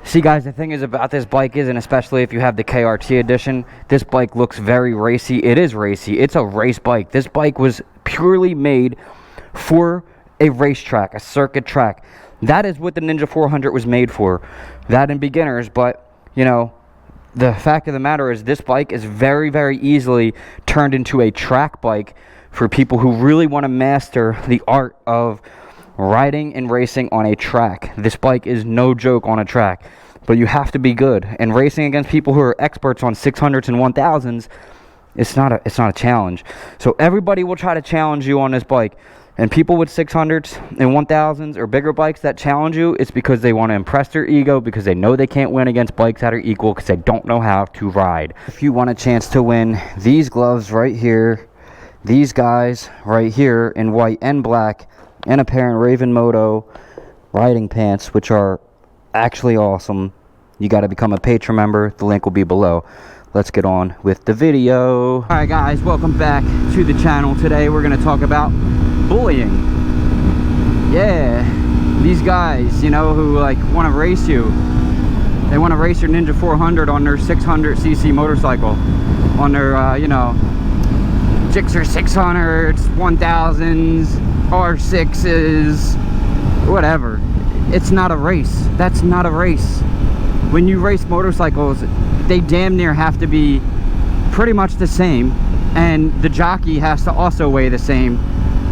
See guys, the thing is about this bike is, and especially if you have the KRT edition, this bike looks very racy. It is racy. It's a race bike. This bike was purely made for a racetrack, a circuit track. That is what the Ninja400 was made for. That and beginners, but you know, the fact of the matter is this bike is very, very easily turned into a track bike for people who really want to master the art of riding and racing on a track. This bike is no joke on a track, but you have to be good. And racing against people who are experts on 600s and 1000s, it's not a challenge. So everybody will try to challenge you on this bike. And people with 600s and 1000s or bigger bikes that challenge you, it's because they want to impress their ego, because they know they can't win against bikes that are equal, because they don't know how to ride. If you want a chance to win, these gloves right here, these guys right here in white and black, and a pair of Raven Moto riding pants, which are actually awesome. You got to become a Patreon member. The link will be below. Let's get on with the video. Alright guys, welcome back to the channel. Today we're going to talk about bullying. Yeah, these guys, you know, who like want to race you. They want to race your Ninja400 on their 600cc motorcycle. On their, you know, Gixxer 600s, 1000s, R6s, whatever. It's not a race. That's not a race. When you race motorcycles, they damn near have to be pretty much the same, and the jockey has to also weigh the same,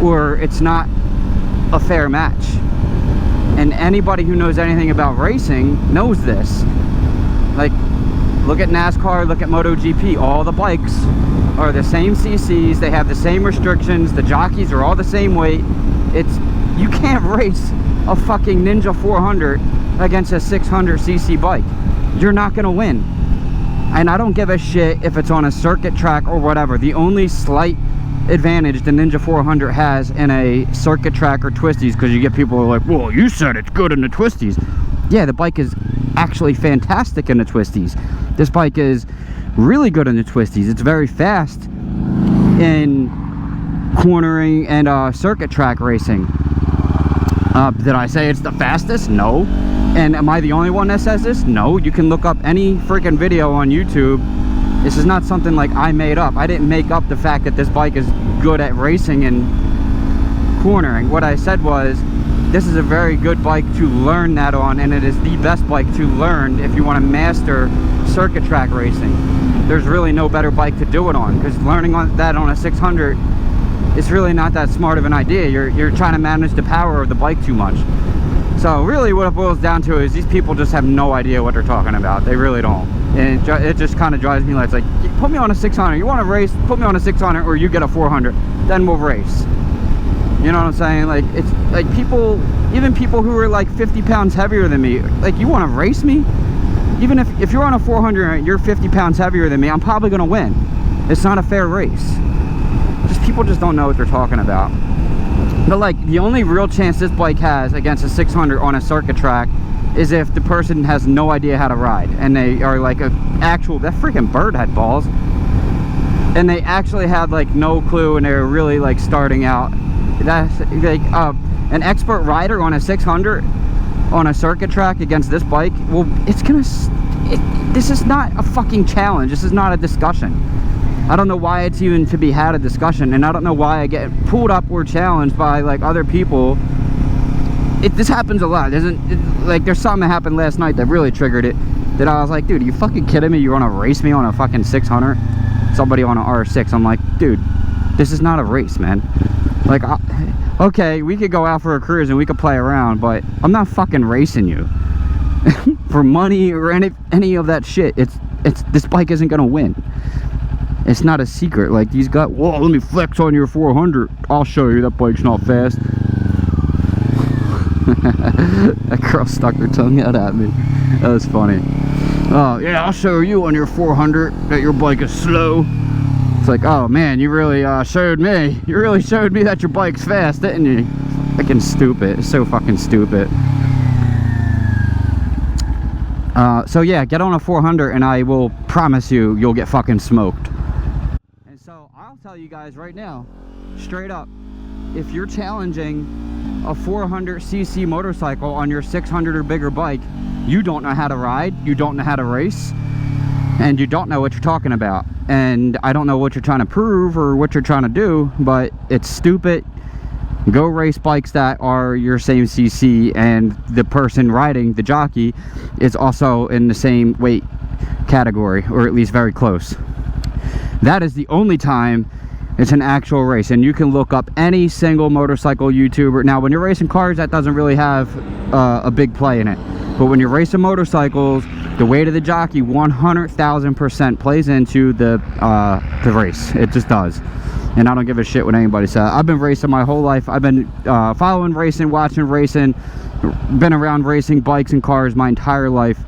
or it's not a fair match. And anybody who knows anything about racing knows this. Like, look at NASCAR, look at MotoGP. All the bikes are the same CCs, they have the same restrictions, the jockeys are all the same weight. You can't race a fucking Ninja400 against a 600cc bike. You're not gonna win. And I don't give a shit if it's on a circuit track or whatever. The only slight advantage the Ninja400 has in a circuit track or twisties, because you get people who are like, well, you said it's good in the twisties. Yeah, the bike is actually fantastic in the twisties. This bike is really good in the twisties. It's very fast in cornering and circuit track racing. Did I say it's the fastest? No. And am I the only one that says this? No. You can look up any freaking video on YouTube. This is not something like I made up. I didn't make up the fact that this bike is good at racing and cornering. What I said was, this is a very good bike to learn that on, and it is the best bike to learn if you want to master circuit track racing. There's really no better bike to do it on, because learning that on a 600, it's really not that smart of an idea. You're trying to manage the power of the bike too much. So really what it boils down to is these people just have no idea what they're talking about. They really don't. And it just kind of drives me nuts. Like, put me on a 600. You want to race? Put me on a 600, or you get a 400. Then we'll race. You know what I'm saying? Like, it's like people, even people who are like 50 pounds heavier than me, like, you want to race me? Even if you're on a 400 and you're 50 pounds heavier than me, I'm probably going to win. It's not a fair race. People just don't know what they're talking about. But like, the only real chance this bike has against a 600 on a circuit track is if the person has no idea how to ride, and they are like that freaking bird had balls, and they actually had like no clue, and they were really like starting out. That's like an expert rider on a 600 on a circuit track against this bike. Well, this is not a fucking challenge. This is not a discussion. I don't know why it's even to be had a discussion, and I don't know why I get pulled up or challenged by like other people. This happens a lot. Like, there's something that happened last night that really triggered it, that I was like, dude, are you fucking kidding me? You want to race me on a fucking 600? Somebody on an R6. I'm like, dude, this is not a race, man. Like, okay, we could go out for a cruise and we could play around, but I'm not fucking racing you for money or any of that shit. This bike isn't gonna win. It's not a secret. Like, these guys, whoa, let me flex on your 400. I'll show you that bike's not fast. That girl stuck her tongue out at me. That was funny. Oh, yeah, I'll show you on your 400 that your bike is slow. It's like, oh man, you really showed me. You really showed me that your bike's fast, didn't you? Fucking stupid. It's so fucking stupid. So yeah, get on a 400 and I will promise you'll get fucking smoked. And so I'll tell you guys right now, straight up, if you're challenging a 400cc motorcycle on your 600 or bigger bike, you don't know how to ride, you don't know how to race, and you don't know what you're talking about. And I don't know what you're trying to prove or what you're trying to do, but it's stupid. Go race bikes that are your same CC, and the person riding, the jockey, is also in the same weight category, or at least very close. That is the only time it's an actual race. And you can look up any single motorcycle YouTuber. Now, when you're racing cars, that doesn't really have a big play in it. But when you're racing motorcycles, the weight of the jockey 100,000% plays into the race. It just does. And I don't give a shit what anybody says. I've been racing my whole life. I've been following racing, watching racing, been around racing bikes and cars my entire life.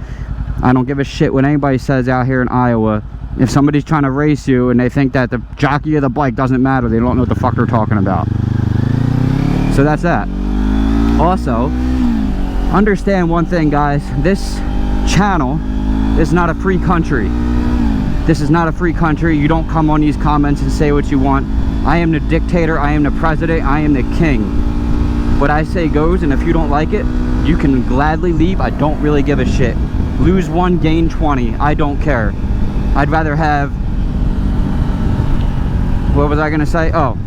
I don't give a shit what anybody says out here in Iowa. If somebody's trying to race you and they think that the jockey of the bike doesn't matter, they don't know what the fuck they're talking about. So that's that. Also, understand one thing, guys. This channel is not a free country. This is not a free country. You don't come on these comments and say what you want. I am the dictator. I am the president. I am the king. What I say goes, and if you don't like it, you can gladly leave. I don't really give a shit. Lose 1, gain 20. I don't care. I'd rather have... What was I going to say? Oh.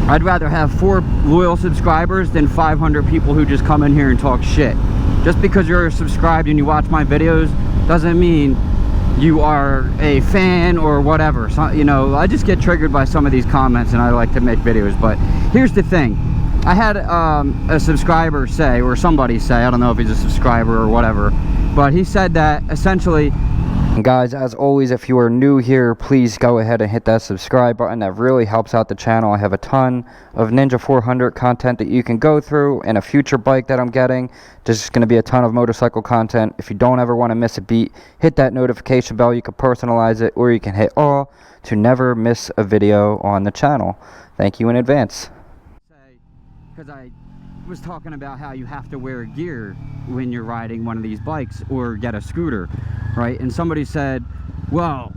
I'd rather have 4 loyal subscribers than 500 people who just come in here and talk shit. Just because you're subscribed and you watch my videos doesn't mean you are a fan or whatever. So, you know, I just get triggered by some of these comments, and I like to make videos. But here's the thing. I had a subscriber say, or somebody say, I don't know if he's a subscriber or whatever, but he said that essentially... And guys, as always, if you are new here, please go ahead and hit that subscribe button. That really helps out the channel. I have a ton of Ninja400 content that you can go through, and a future bike that I'm getting. There's going to be a ton of motorcycle content. If you don't ever want to miss a beat, hit that notification bell. You can personalize it, or you can hit all to never miss a video on the channel. Thank you in advance. Because I was talking about how you have to wear gear when you're riding one of these bikes or get a scooter, right? And somebody said, well,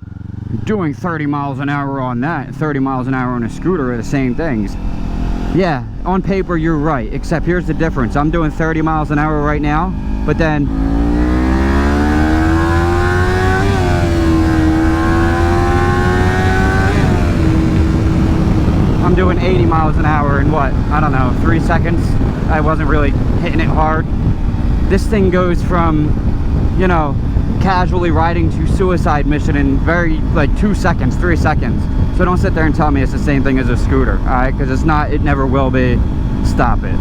doing 30 miles an hour on that, 30 miles an hour on a scooter are the same things. Yeah, on paper you're right, except here's the difference. I'm doing 30 miles an hour right now, but then I'm doing 80 miles an hour in what? I don't know, 3 seconds. I wasn't really hitting it hard. This thing goes from, you know, casually riding to suicide mission in very, like 2 seconds, 3 seconds. So don't sit there and tell me it's the same thing as a scooter, alright? Because it's not, it never will be. Stop it.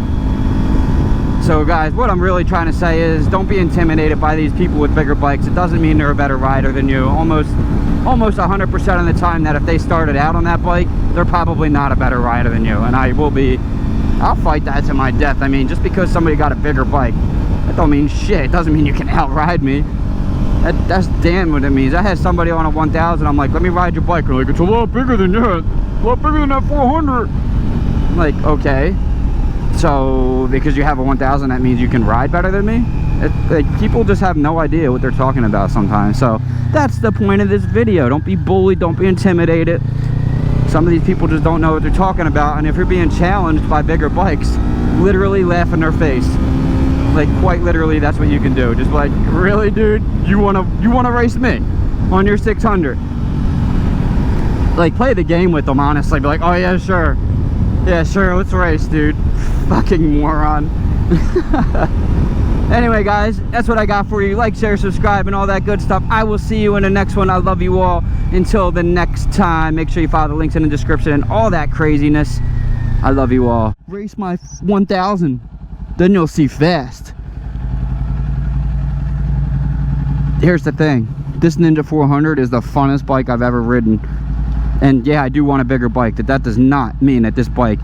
So guys, what I'm really trying to say is don't be intimidated by these people with bigger bikes. It doesn't mean they're a better rider than you. Almost 100% of the time that if they started out on that bike, they're probably not a better rider than you. And I'll fight that to my death. I mean, just because somebody got a bigger bike, that don't mean shit. It doesn't mean you can outride me. That's damn what it means. I had somebody on a 1000. I'm like, let me ride your bike. They're like, it's a lot bigger than that. A lot bigger than that 400. I'm like, okay. So, because you have a 1000, that means you can ride better than me? Like, people just have no idea what they're talking about sometimes. So, that's the point of this video. Don't be bullied. Don't be intimidated. Some of these people just don't know what they're talking about. And if you're being challenged by bigger bikes, literally laugh in their face. Like, quite literally, that's what you can do. Just like, really, dude? You wanna race me on your 600? Like, play the game with them, honestly. Be like, oh yeah, sure. Yeah, sure, let's race, dude. Fucking moron. Anyway, guys, that's what I got for you. Like, share, subscribe, and all that good stuff. I will see you in the next one. I love you all. Until the next time, make sure you follow the links in the description and all that craziness. I love you all. Race my 1000. Then you'll see fast. Here's the thing. This Ninja400 is the funnest bike I've ever ridden. And yeah, I do want a bigger bike. That does not mean that this bike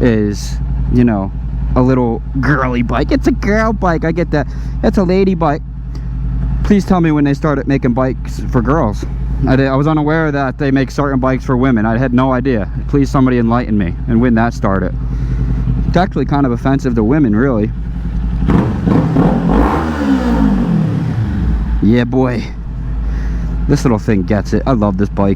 is, you know, a little girly bike. It's a girl bike. I get that. That's a lady bike. Please tell me when they started making bikes for girls. I was unaware that they make certain bikes for women. I had no idea. Please, somebody enlighten me and when that started. It's actually kind of offensive to women, really. Yeah, boy. This little thing gets it. I love this bike.